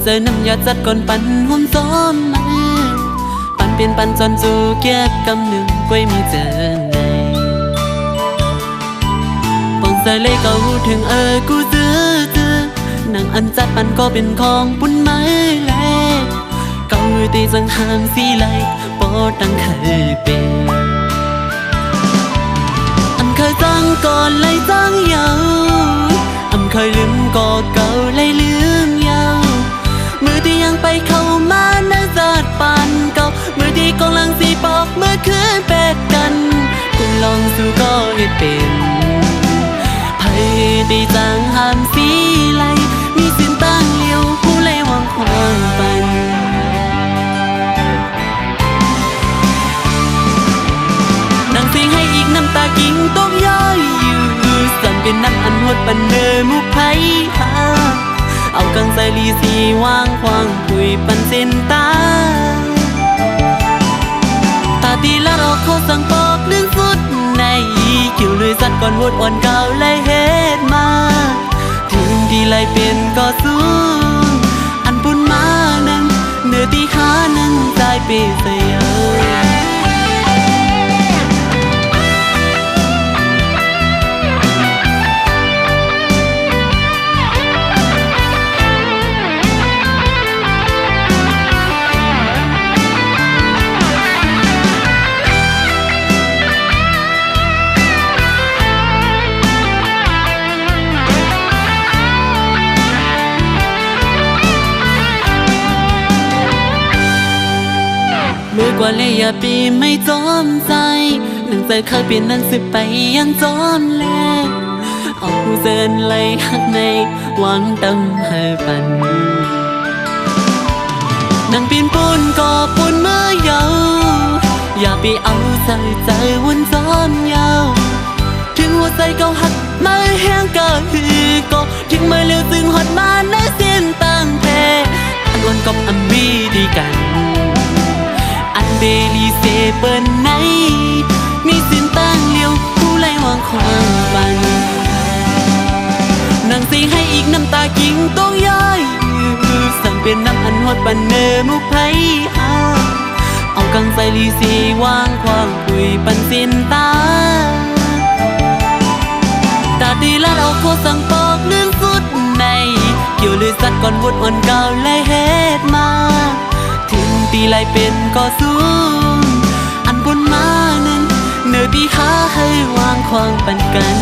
เจอน้ำยาจัดก่อนปันหุ่มซ้อมมาปันเปลี่ยนปันจนจูเก็บกำหนึ่งกล้วยมีเจอในปองใส่เลยก็หูถึงกูซื้อหนังอันจัดปันก็เป็นของปุ่นไม้แลกเกาตีจังหามสีไหลปอตั้งเคยเป็นอันเคยจังก่อนเลยจังยาวอันเคยลืมก็เก่าเลยลืมยาวมือที่ยังไปเข้ามาในจัดปันเก่ามือที่กำลังสีปอกเมื่อคืนเป็ดกันกูลองสู้ก็เห็นเป็นไผ่ตีจังหามสีไหลมีสินตั้งเลี้ยวผู้เลยวางควางปันดังเสียงให้อีกน้ำตากิ่งตกย้อยอยู่สั่นเป็นน้ำอันหดปันเนอมุกไผ่หาเอากังใส่ลีสีวางควางคุยปันเส้นตาตาตีละรอเขาสั่งปอกลื่นสุดในคิวเลยสัดก่อนวดอ่อนเก่าเลยเฮ็ดมาถึงที่ไหลเป็นก็สูงอันปุ่นมานั้นเนื้อที่ขานั้นใจเปเสียมือกว่าเลยอย่าปีไม่จอมใจหนังใจเคยเปลี่ยนนั้นสิไปยังจอนแลกเอาผู้เซินเลยหักในหวังตั้งให้ปันนังปีนปูนก็ปูนเมื่อยาวอย่าไปเอาใส่ใจวนซ้อนยาวถึงหัวใจเก่าหักไม่แห้งก็คือก็ถึงไม่เลือซึ่งหดมาในเส้นตั้งแพ้อันวันกับอันบีดีกันอันเบลีเซเปิ้นไหนมีสินตั้งเลี้ยวผู้ไล่วางควางปันนั่งเสียงให้อีกน้ำตากิ่งต้องย้อยสั่งเป็นน้ำอันหดปันเนอมุกไผ่หาเอากังใส่ลีสีวางควางคุยปันสินตาตาตีละเราโคสั่งปอกลื่นสุดในเกี่ยวเลยสัดก่อนวดอ่อนเก่าเลยเฮ็ดมาถึงตีไหลเป็นก็สูงอันบนมานั้นเนื้อที่ขาให้วางควางปันกัน